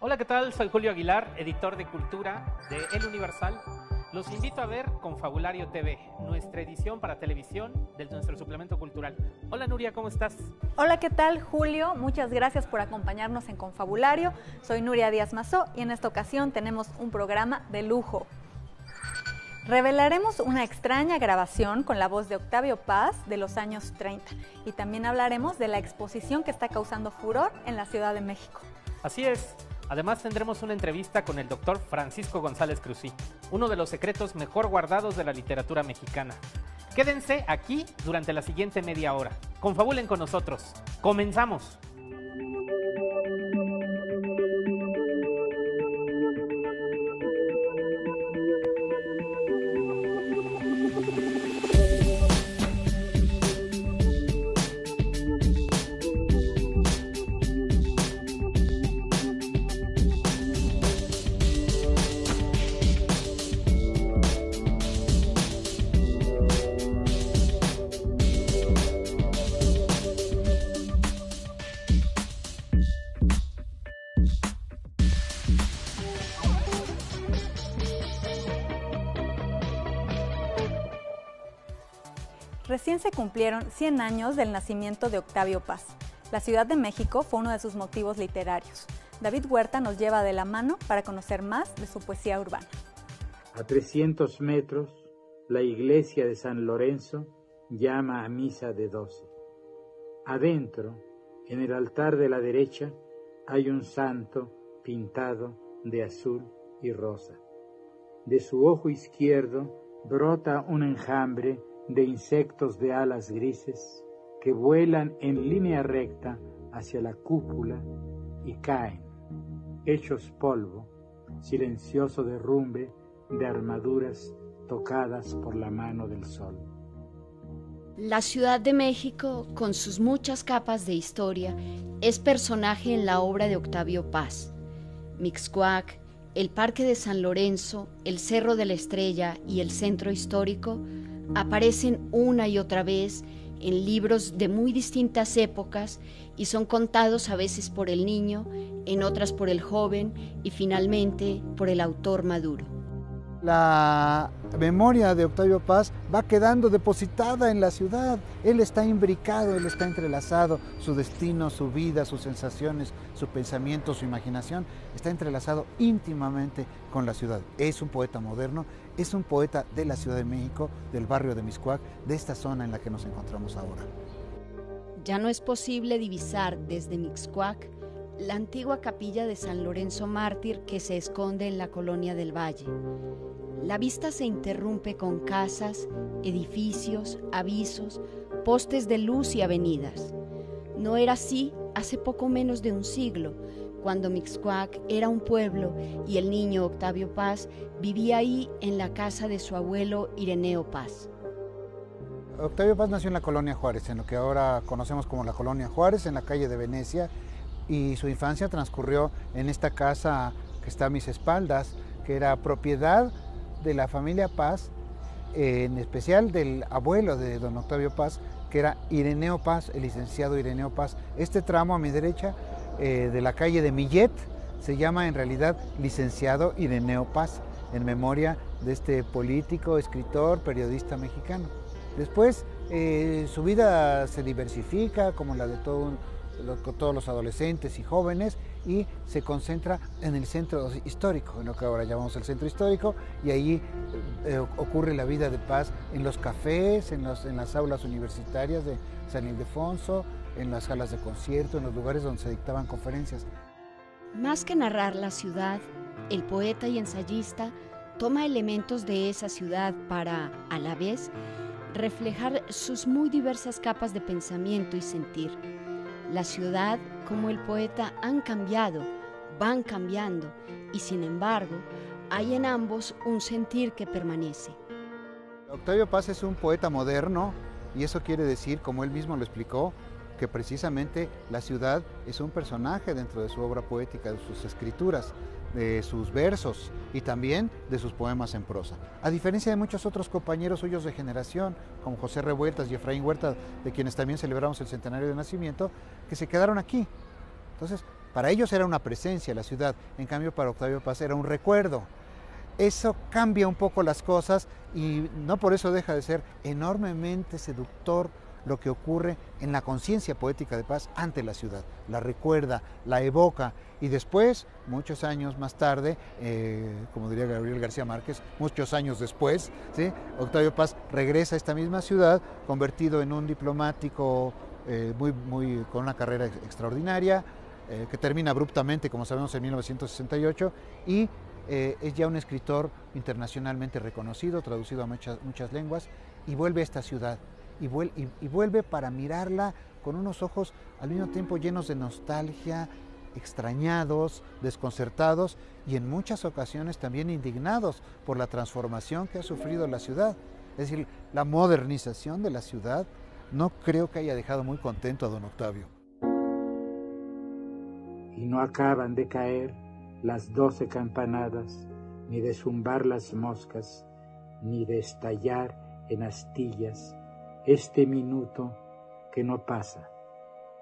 Hola, ¿qué tal? Soy Julio Aguilar, editor de Cultura de El Universal. Los invito a ver Confabulario TV, nuestra edición para televisión de nuestro suplemento cultural. Hola Nuria, ¿cómo estás? Hola, ¿qué tal, Julio? Muchas gracias por acompañarnos en Confabulario. Soy Nuria Díaz Mazó y en esta ocasión tenemos un programa de lujo. Revelaremos una extraña grabación con la voz de Octavio Paz de los años 30 y también hablaremos de la exposición que está causando furor en la Ciudad de México. Así es. Además tendremos una entrevista con el doctor Francisco González Cruzí, uno de los secretos mejor guardados de la literatura mexicana. Quédense aquí durante la siguiente media hora. Confabulen con nosotros. ¡Comenzamos! Recién se cumplieron 100 años del nacimiento de Octavio Paz. La Ciudad de México fue uno de sus motivos literarios. David Huerta nos lleva de la mano para conocer más de su poesía urbana. A 300 metros, la iglesia de San Lorenzo llama a misa de 12. Adentro, en el altar de la derecha, hay un santo pintado de azul y rosa. De su ojo izquierdo brota un enjambre de insectos de alas grises que vuelan en línea recta hacia la cúpula y caen, hechos polvo, silencioso derrumbe de armaduras tocadas por la mano del sol. La Ciudad de México, con sus muchas capas de historia, es personaje en la obra de Octavio Paz. Mixcoac, el Parque de San Lorenzo, el Cerro de la Estrella y el Centro Histórico aparecen una y otra vez en libros de muy distintas épocas y son contados a veces por el niño, en otras por el joven y finalmente por el autor maduro. La memoria de Octavio Paz va quedando depositada en la ciudad. Él está imbricado, él está entrelazado. Su destino, su vida, sus sensaciones, su pensamiento, su imaginación está entrelazado íntimamente con la ciudad. Es un poeta moderno, es un poeta de la Ciudad de México, del barrio de Mixcoac, de esta zona en la que nos encontramos ahora. Ya no es posible divisar desde Mixcoac la antigua capilla de San Lorenzo Mártir que se esconde en la colonia del Valle. La vista se interrumpe con casas, edificios, avisos, postes de luz y avenidas. No era así hace poco menos de un siglo, cuando Mixcoac era un pueblo y el niño Octavio Paz vivía ahí en la casa de su abuelo Ireneo Paz. Octavio Paz nació en la colonia Juárez, en lo que ahora conocemos como la colonia Juárez, en la calle de Venecia, y su infancia transcurrió en esta casa que está a mis espaldas, que era propiedad de la familia Paz, en especial del abuelo de don Octavio Paz, que era Ireneo Paz, el licenciado Ireneo Paz. Este tramo a mi derecha, de la calle de Millet, se llama en realidad licenciado Ireneo Paz, en memoria de este político, escritor, periodista mexicano. Después su vida se diversifica, como la de todos los adolescentes y jóvenes, y se concentra en el centro histórico, en lo que ahora llamamos el centro histórico, y ahí ocurre la vida de Paz en los cafés, en las aulas universitarias de San Ildefonso, en las salas de concierto, en los lugares donde se dictaban conferencias. Más que narrar la ciudad, el poeta y ensayista toma elementos de esa ciudad para, a la vez, reflejar sus muy diversas capas de pensamiento y sentir. La ciudad, como el poeta, han cambiado, van cambiando, y sin embargo, hay en ambos un sentir que permanece. Octavio Paz es un poeta moderno, y eso quiere decir, como él mismo lo explicó, que precisamente la ciudad es un personaje dentro de su obra poética, de sus escrituras, de sus versos y también de sus poemas en prosa. A diferencia de muchos otros compañeros suyos de generación, como José Revueltas y Efraín Huerta, de quienes también celebramos el centenario de nacimiento, que se quedaron aquí. Entonces, Para ellos era una presencia la ciudad, en cambio para Octavio Paz era un recuerdo. Eso cambia un poco las cosas y no por eso deja de ser enormemente seductor lo que ocurre en la conciencia poética de Paz ante la ciudad. La recuerda, la evoca y después, muchos años más tarde, como diría Gabriel García Márquez, muchos años después, ¿sí?, Octavio Paz regresa a esta misma ciudad convertido en un diplomático con una carrera extraordinaria, que termina abruptamente, como sabemos, en 1968 y es ya un escritor internacionalmente reconocido, traducido a muchas lenguas, y vuelve a esta ciudad, y vuelve para mirarla con unos ojos al mismo tiempo llenos de nostalgia, extrañados, desconcertados y en muchas ocasiones también indignados por la transformación que ha sufrido la ciudad. Es decir, la modernización de la ciudad no creo que haya dejado muy contento a don Octavio. Y no acaban de caer las 12 campanadas, ni de zumbar las moscas, ni de estallar en astillas este minuto que no pasa,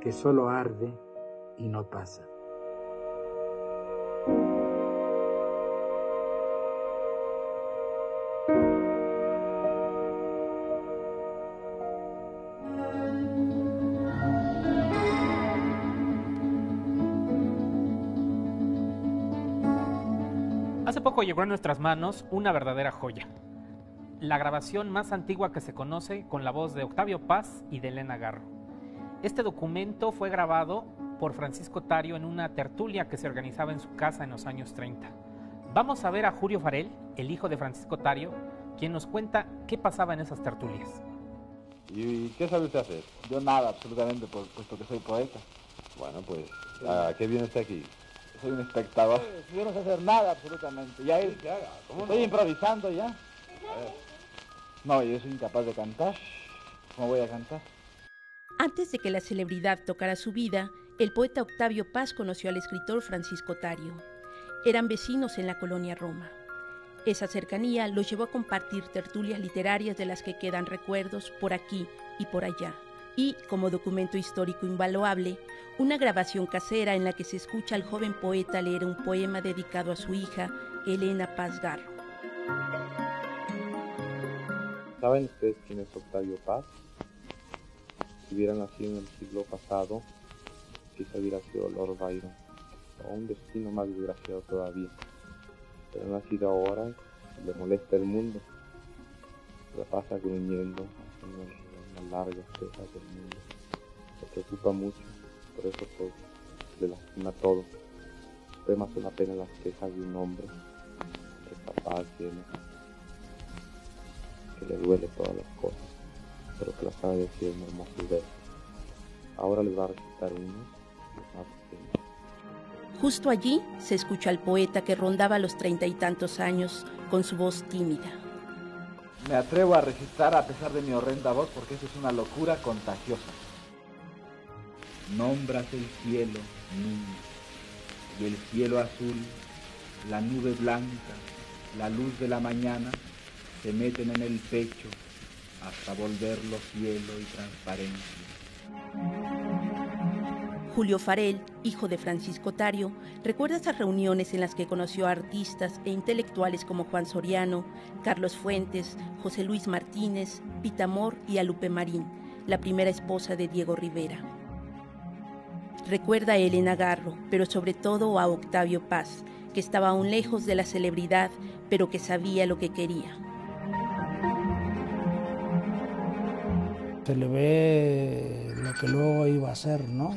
que solo arde y no pasa. Hace poco llegó a nuestras manos una verdadera joya. La grabación más antigua que se conoce con la voz de Octavio Paz y de Elena Garro. Este documento fue grabado por Francisco Tario en una tertulia que se organizaba en su casa en los años 30. Vamos a ver a Julio Farell, el hijo de Francisco Tario, quien nos cuenta qué pasaba en esas tertulias. ¿Y qué sabe usted hacer? Yo nada, absolutamente, puesto que soy poeta. Bueno, pues, ¿a qué viene usted aquí? Soy un espectador. Yo no sé hacer nada, absolutamente. Ya Sí, ¿qué haga? ¿Cómo estoy no? improvisando ya. A ver. No, yo soy incapaz de cantar. ¿Cómo voy a cantar? Antes de que la celebridad tocara su vida, el poeta Octavio Paz conoció al escritor Francisco Tario. Eran vecinos en la colonia Roma. Esa cercanía los llevó a compartir tertulias literarias de las que quedan recuerdos por aquí y por allá. Y, como documento histórico invaluable, una grabación casera en la que se escucha al joven poeta leer un poema dedicado a su hija, Elena Paz Garro. ¿Saben ustedes quién es Octavio Paz? Si hubiera nacido en el siglo pasado, quizá hubiera sido Lord Byron, o un destino más desgraciado todavía. Pero ha nacido ahora y le molesta el mundo. Se la pasa gruñendo, haciendo unas largas quejas del mundo. Se preocupa mucho, por eso todo, le lastima todo. Sus poemas son apenas las quejas de un hombre que es capaz, que le duele todas las cosas, pero que las sabe decir en hermosos versos. Ahora les va a recitar unos más pequeños. Justo allí se escucha al poeta que rondaba los 30 y tantos años con su voz tímida. Me atrevo a recitar a pesar de mi horrenda voz porque eso es una locura contagiosa. Nombras el cielo, niño, y el cielo azul, la nube blanca, la luz de la mañana, se meten en el pecho hasta volverlo cielo y transparencia. Julio Farell, hijo de Francisco Tario, recuerda esas reuniones en las que conoció a artistas e intelectuales como Juan Soriano, Carlos Fuentes, José Luis Martínez, Pita Amor y a Lupe Marín, la primera esposa de Diego Rivera. Recuerda a Elena Garro, pero sobre todo a Octavio Paz, que estaba aún lejos de la celebridad, pero que sabía lo que quería. Se le ve lo que luego iba a ser, ¿no?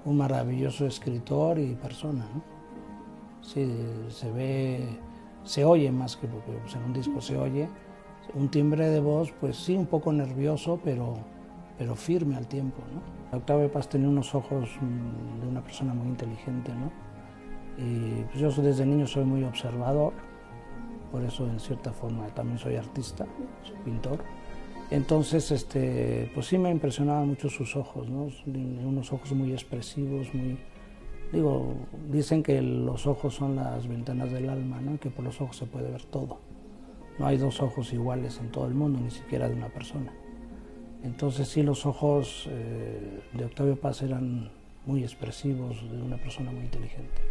Un maravilloso escritor y persona, ¿no? Sí, se ve, se oye más que porque pues, en un disco se oye, un timbre de voz, pues sí, un poco nervioso, pero firme al tiempo, ¿no? Octavio Paz tenía unos ojos de una persona muy inteligente, ¿no? Y pues, yo desde niño soy muy observador, por eso en cierta forma también soy artista, soy pintor. Entonces, pues sí me impresionaban mucho sus ojos, ¿no? Unos ojos muy expresivos, dicen que los ojos son las ventanas del alma, ¿no? Que por los ojos se puede ver todo. No hay dos ojos iguales en todo el mundo, ni siquiera de una persona. Entonces sí, los ojos de Octavio Paz eran muy expresivos, de una persona muy inteligente.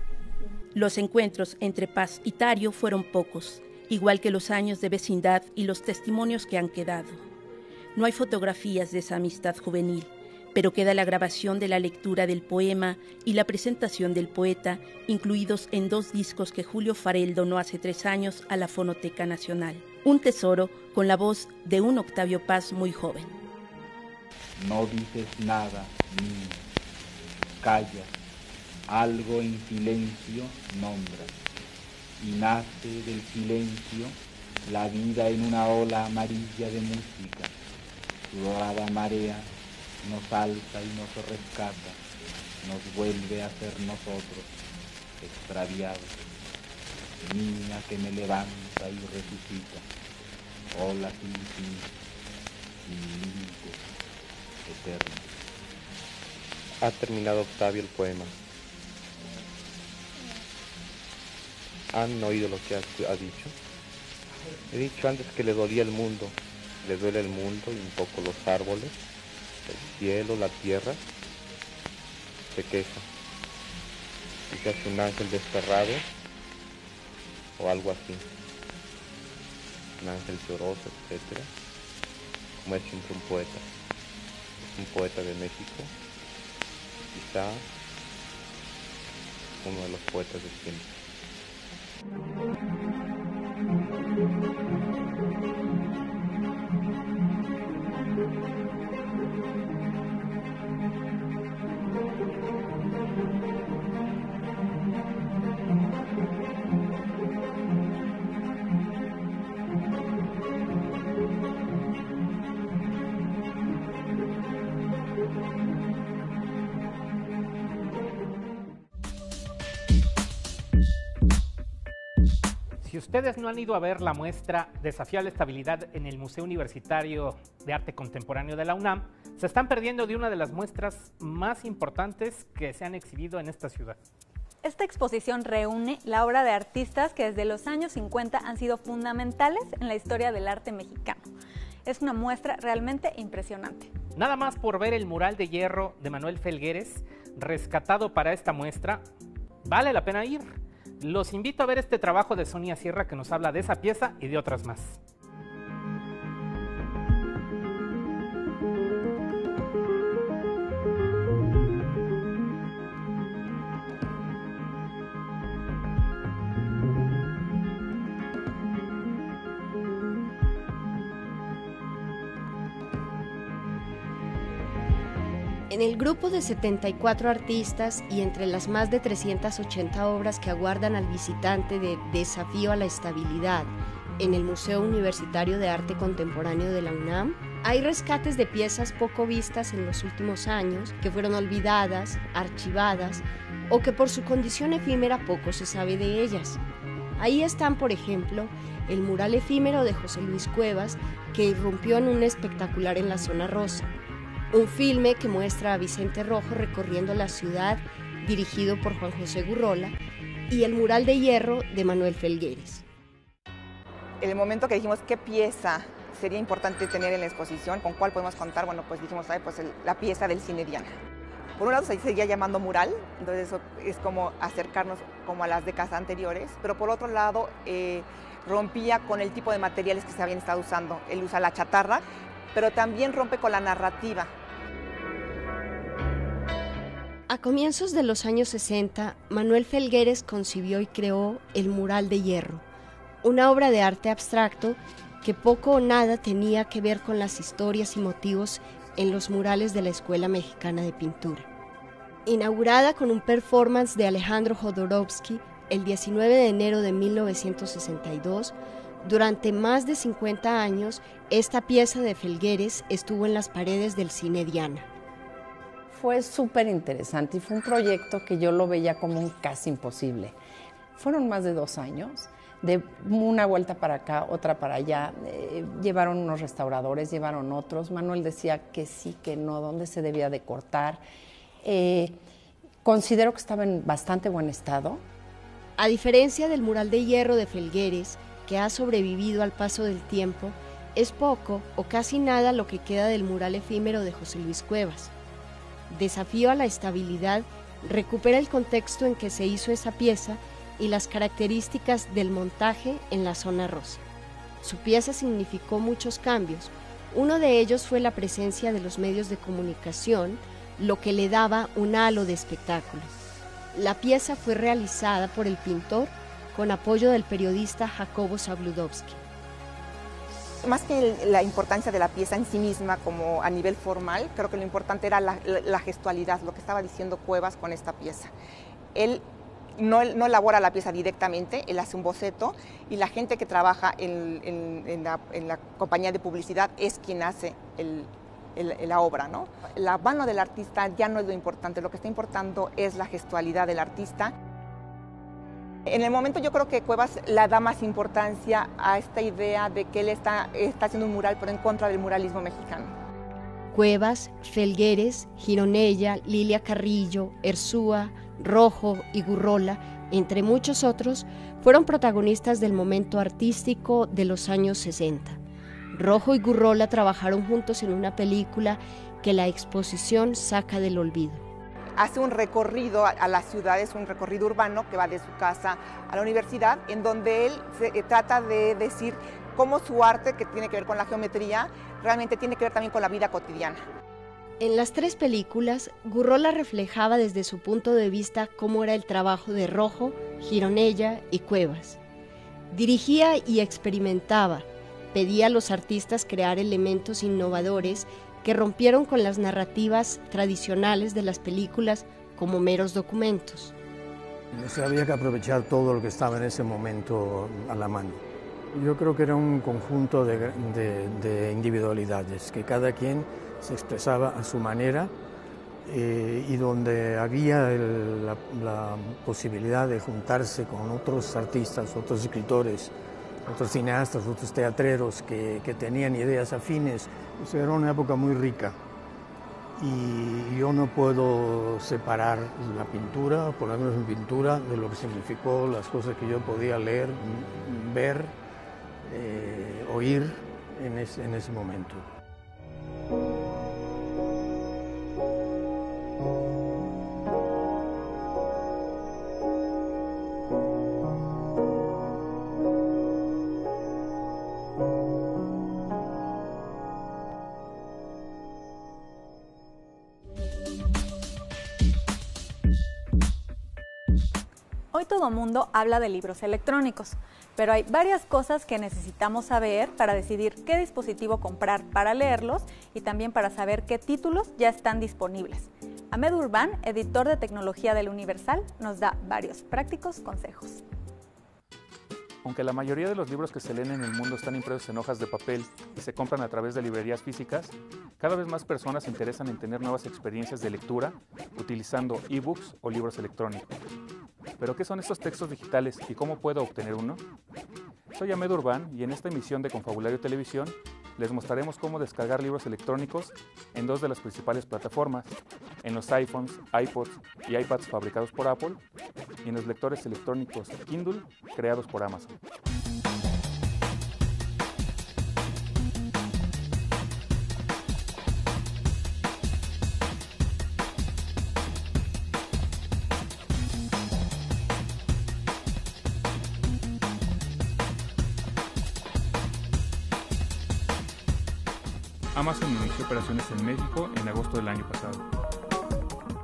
Los encuentros entre Paz y Tario fueron pocos, igual que los años de vecindad y los testimonios que han quedado. No hay fotografías de esa amistad juvenil, pero queda la grabación de la lectura del poema y la presentación del poeta, incluidos en 2 discos que Julio Farel donó hace 3 años a la Fonoteca Nacional. Un tesoro con la voz de un Octavio Paz muy joven. No dices nada, niño, calla, algo en silencio nombras, y nace del silencio la vida en una ola amarilla de música. Su dorada marea nos alza y nos rescata, nos vuelve a ser nosotros, extraviados. Niña que me levanta y resucita, olas infinitas, límites, eternos. Ha terminado Octavio el poema. ¿Han oído lo que ha dicho? He dicho antes que le dolía el mundo, le duele el mundo y un poco los árboles, el cielo, la tierra. Se queja. Quizás un ángel desterrado o algo así. Un ángel lloroso, etc. Como es siempre un poeta. Es un poeta de México. Quizá uno de los poetas de siempre. Si ustedes no han ido a ver la muestra Desafío a la Estabilidad en el Museo Universitario de Arte Contemporáneo de la UNAM, se están perdiendo de una de las muestras más importantes que se han exhibido en esta ciudad. Esta exposición reúne la obra de artistas que desde los años 50 han sido fundamentales en la historia del arte mexicano. Es una muestra realmente impresionante. Nada más por ver el mural de hierro de Manuel Felgueres, rescatado para esta muestra, vale la pena ir. Los invito a ver este trabajo de Sonia Sierra que nos habla de esa pieza y de otras más. En el grupo de 74 artistas y entre las más de 380 obras que aguardan al visitante de Desafío a la Estabilidad en el Museo Universitario de Arte Contemporáneo de la UNAM, hay rescates de piezas poco vistas en los últimos años, que fueron olvidadas, archivadas o que por su condición efímera poco se sabe de ellas. Ahí están, por ejemplo, el mural efímero de José Luis Cuevas, que irrumpió en un espectacular en la Zona Rosa. Un filme que muestra a Vicente Rojo recorriendo la ciudad, dirigido por Juan José Gurrola, y el mural de hierro de Manuel Felgueres. En el momento que dijimos qué pieza sería importante tener en la exposición, con cuál podemos contar, bueno, pues dijimos, la pieza del cine Diana. Por un lado se seguía llamando mural, entonces eso es como acercarnos como a las décadas anteriores, pero por otro lado rompía con el tipo de materiales que se habían estado usando. Él usa la chatarra, pero también rompe con la narrativa. A comienzos de los años 60, Manuel Felgueres concibió y creó el mural de hierro, una obra de arte abstracto que poco o nada tenía que ver con las historias y motivos en los murales de la Escuela Mexicana de Pintura. Inaugurada con un performance de Alejandro Jodorowsky el 19 de enero de 1962, durante más de 50 años, esta pieza de Felgueres estuvo en las paredes del Cine Diana. Fue súper interesante y fue un proyecto que yo lo veía como un casi imposible. Fueron más de 2 años, de una vuelta para acá, otra para allá. Llevaron unos restauradores, llevaron otros. Manuel decía que sí, que no, dónde se debía de cortar. Considero que estaba en bastante buen estado. A diferencia del mural de hierro de Felgueres, que ha sobrevivido al paso del tiempo, es poco o casi nada lo que queda del mural efímero de José Luis Cuevas. Desafío a la estabilidad, recupera el contexto en que se hizo esa pieza y las características del montaje en la zona rosa. Su pieza significó muchos cambios. Uno de ellos fue la presencia de los medios de comunicación, lo que le daba un halo de espectáculo. La pieza fue realizada por el pintor con apoyo del periodista Jacobo Zabludowski. Más que la importancia de la pieza en sí misma como a nivel formal, creo que lo importante era la gestualidad, lo que estaba diciendo Cuevas con esta pieza. Él no elabora la pieza directamente, él hace un boceto y la gente que trabaja en la compañía de publicidad es quien hace la obra, ¿no? La mano del artista ya no es lo importante, lo que está importando es la gestualidad del artista. En el momento yo creo que Cuevas le da más importancia a esta idea de que él está haciendo un mural, pero en contra del muralismo mexicano. Cuevas, Felgueres, Gironella, Lilia Carrillo, Erzúa, Rojo y Gurrola, entre muchos otros, fueron protagonistas del momento artístico de los años 60. Rojo y Gurrola trabajaron juntos en una película que la exposición saca del olvido. Hace un recorrido a las ciudades, un recorrido urbano que va de su casa a la universidad, en donde él trata de decir cómo su arte, que tiene que ver con la geometría, realmente tiene que ver también con la vida cotidiana. En las tres películas, Gurrola reflejaba desde su punto de vista cómo era el trabajo de Rojo, Gironella y Cuevas. Dirigía y experimentaba, pedía a los artistas crear elementos innovadores que rompieron con las narrativas tradicionales de las películas como meros documentos. Había que aprovechar todo lo que estaba en ese momento a la mano. Yo creo que era un conjunto de individualidades, que cada quien se expresaba a su manera y donde había la posibilidad de juntarse con otros artistas, otros escritores, otros cineastas, otros teatreros que tenían ideas afines. O sea, era una época muy rica y yo no puedo separar la pintura, por lo menos mi pintura, de lo que significó las cosas que yo podía leer, ver, oír en ese momento. Hoy todo mundo habla de libros electrónicos, pero hay varias cosas que necesitamos saber para decidir qué dispositivo comprar para leerlos y también para saber qué títulos ya están disponibles. Ahmed Urbán, editor de tecnología del Universal, nos da varios prácticos consejos. Aunque la mayoría de los libros que se leen en el mundo están impresos en hojas de papel y se compran a través de librerías físicas, cada vez más personas se interesan en tener nuevas experiencias de lectura utilizando ebooks o libros electrónicos. ¿Pero qué son estos textos digitales y cómo puedo obtener uno? Soy Ahmed Urbán y en esta emisión de Confabulario Televisión les mostraremos cómo descargar libros electrónicos en dos de las principales plataformas, en los iPhones, iPods y iPads fabricados por Apple y en los lectores electrónicos Kindle creados por Amazon. Amazon inició operaciones en México en agosto del año pasado.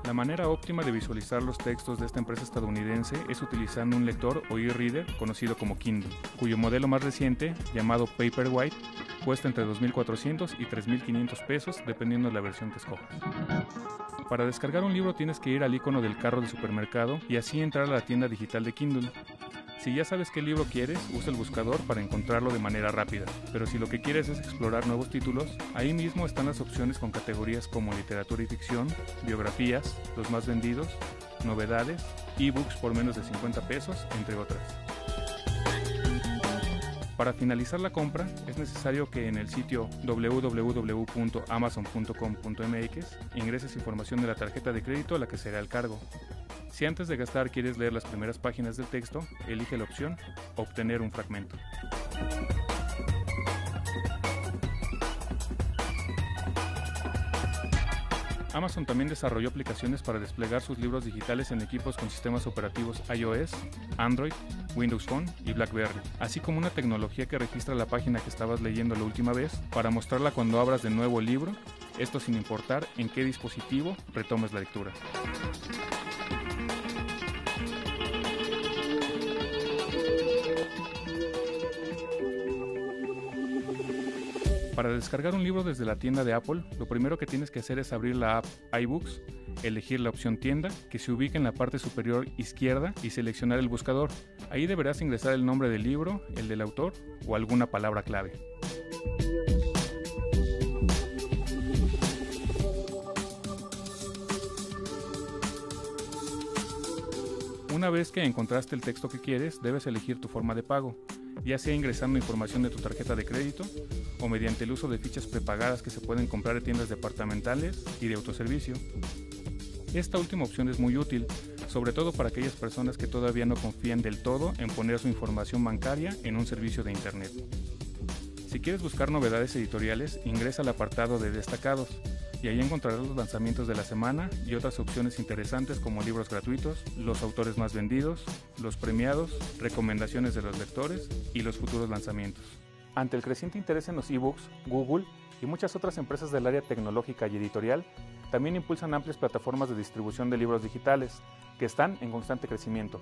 La manera óptima de visualizar los textos de esta empresa estadounidense es utilizando un lector o e-reader conocido como Kindle, cuyo modelo más reciente, llamado Paperwhite, cuesta entre $2,400 y $3,500 pesos dependiendo de la versión que escojas. Para descargar un libro tienes que ir al icono del carro del supermercado y así entrar a la tienda digital de Kindle. Si ya sabes qué libro quieres, usa el buscador para encontrarlo de manera rápida, pero si lo que quieres es explorar nuevos títulos, ahí mismo están las opciones con categorías como literatura y ficción, biografías, los más vendidos, novedades, ebooks por menos de 50 pesos, entre otras. Para finalizar la compra, es necesario que en el sitio www.amazon.com.mx ingreses información de la tarjeta de crédito a la que será el cargo. Si antes de gastar quieres leer las primeras páginas del texto, elige la opción Obtener un fragmento. Amazon también desarrolló aplicaciones para desplegar sus libros digitales en equipos con sistemas operativos iOS, Android, Windows Phone y BlackBerry, así como una tecnología que registra la página que estabas leyendo la última vez para mostrarla cuando abras de nuevo el libro, esto sin importar en qué dispositivo retomes la lectura. Para descargar un libro desde la tienda de Apple, lo primero que tienes que hacer es abrir la app iBooks, elegir la opción tienda, que se ubica en la parte superior izquierda, y seleccionar el buscador. Ahí deberás ingresar el nombre del libro, el del autor o alguna palabra clave. Una vez que encontraste el texto que quieres, debes elegir tu forma de pago, ya sea ingresando información de tu tarjeta de crédito o mediante el uso de fichas prepagadas que se pueden comprar en tiendas departamentales y de autoservicio. Esta última opción es muy útil, sobre todo para aquellas personas que todavía no confían del todo en poner su información bancaria en un servicio de Internet. Si quieres buscar novedades editoriales, ingresa al apartado de destacados y ahí encontrarás los lanzamientos de la semana y otras opciones interesantes como libros gratuitos, los autores más vendidos, los premiados, recomendaciones de los lectores y los futuros lanzamientos. Ante el creciente interés en los ebooks, Google y muchas otras empresas del área tecnológica y editorial también impulsan amplias plataformas de distribución de libros digitales, que están en constante crecimiento.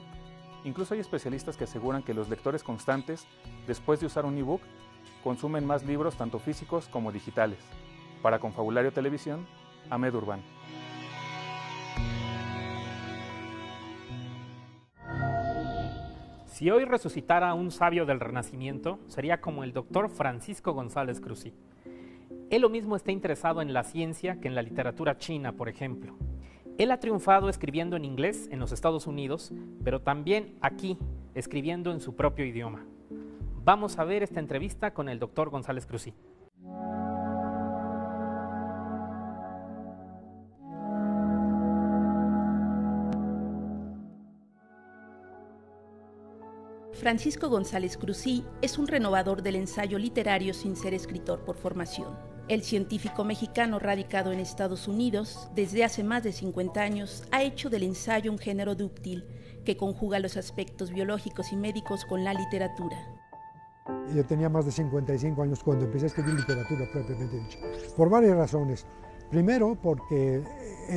Incluso hay especialistas que aseguran que los lectores constantes, después de usar un ebook, consumen más libros tanto físicos como digitales. Para Confabulario Televisión, Ahmed Urbán. Si hoy resucitara a un sabio del Renacimiento, sería como el doctor Francisco González Cruzí. Él lo mismo está interesado en la ciencia que en la literatura china, por ejemplo. Él ha triunfado escribiendo en inglés en los Estados Unidos, pero también aquí, escribiendo en su propio idioma. Vamos a ver esta entrevista con el doctor González Cruzí. Francisco González Cruzí es un renovador del ensayo literario sin ser escritor por formación. El científico mexicano radicado en Estados Unidos desde hace más de 50 años ha hecho del ensayo un género dúctil que conjuga los aspectos biológicos y médicos con la literatura. Yo tenía más de 55 años cuando empecé a escribir literatura propiamente dicha, por varias razones. Primero, porque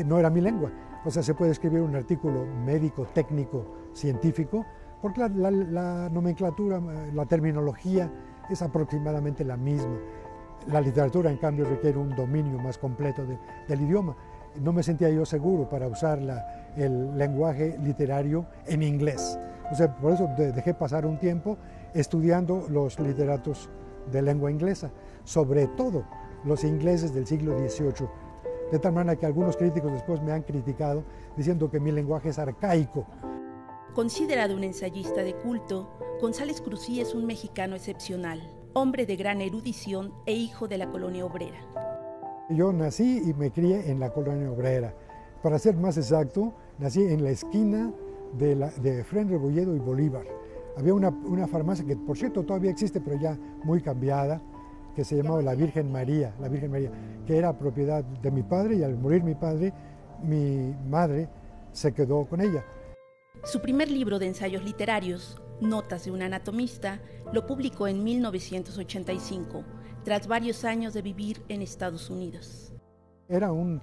no era mi lengua, o sea, se puede escribir un artículo médico, técnico, científico, porque la nomenclatura, la terminología es aproximadamente la misma. La literatura, en cambio, requiere un dominio más completo del idioma. No me sentía yo seguro para usar el lenguaje literario en inglés. O sea, por eso dejé pasar un tiempo estudiando los literatos de lengua inglesa, sobre todo los ingleses del siglo XVIII. De tal manera que algunos críticos después me han criticado diciendo que mi lenguaje es arcaico. Considerado un ensayista de culto, González Cruzí es un mexicano excepcional, hombre de gran erudición e hijo de la colonia obrera. Yo nací y me crié en la colonia obrera. Para ser más exacto, nací en la esquina de Fren Rebolledo y Bolívar. Había una farmacia que, por cierto, todavía existe, pero ya muy cambiada, que se llamaba La Virgen María, que era propiedad de mi padre, y al morir mi padre, mi madre se quedó con ella. Su primer libro de ensayos literarios, Notas de un anatomista, lo publicó en 1985, tras varios años de vivir en Estados Unidos. Era un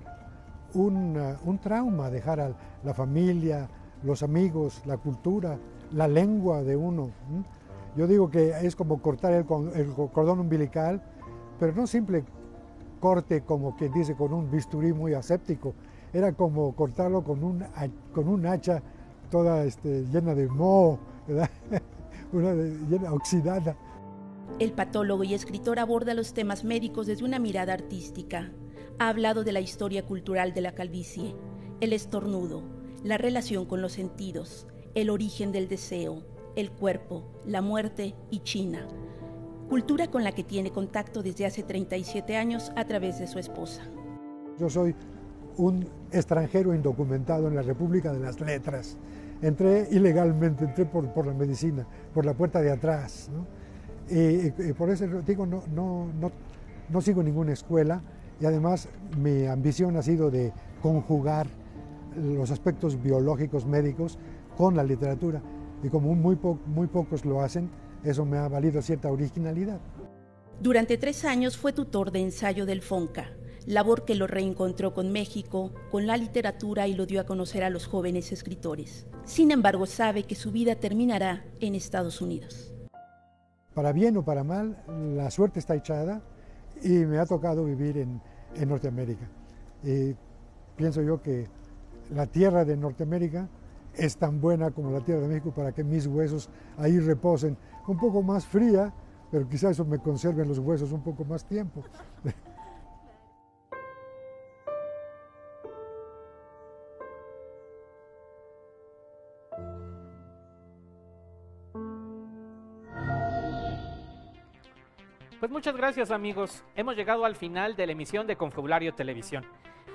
trauma dejar a la familia, los amigos, la cultura, la lengua de uno. Yo digo que es como cortar el cordón umbilical, pero no simple corte como quien dice con un bisturí muy aséptico, era como cortarlo con un hacha toda llena de moho, ¿verdad? Llena oxidada. El patólogo y escritor aborda los temas médicos desde una mirada artística. Ha hablado de la historia cultural de la calvicie, el estornudo, la relación con los sentidos, el origen del deseo, el cuerpo, la muerte y China. Cultura con la que tiene contacto desde hace 37 años a través de su esposa. Yo soy un extranjero indocumentado en la República de las Letras. Entré ilegalmente, entré por la medicina, por la puerta de atrás, ¿no? Y por eso digo, no sigo ninguna escuela Y además mi ambición ha sido de conjugar los aspectos biológicos médicos con la literatura. Y como muy pocos lo hacen, eso me ha valido cierta originalidad. Durante 3 años fue tutor de ensayo del FONCA, labor que lo reencontró con México, con la literatura y lo dio a conocer a los jóvenes escritores. Sin embargo, sabe que su vida terminará en Estados Unidos. Para bien o para mal, la suerte está echada y me ha tocado vivir en Norteamérica. Y pienso yo que la tierra de Norteamérica es tan buena como la tierra de México para que mis huesos ahí reposen. Un poco más fría, pero quizás eso me conserve en los huesos un poco más tiempo. Pues muchas gracias, amigos. Hemos llegado al final de la emisión de Confabulario Televisión.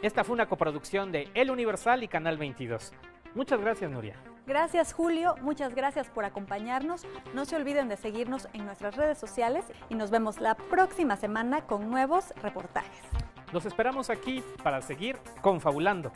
Esta fue una coproducción de El Universal y Canal 22. Muchas gracias, Nuria. Gracias, Julio. Muchas gracias por acompañarnos. No se olviden de seguirnos en nuestras redes sociales y nos vemos la próxima semana con nuevos reportajes. Los esperamos aquí para seguir confabulando.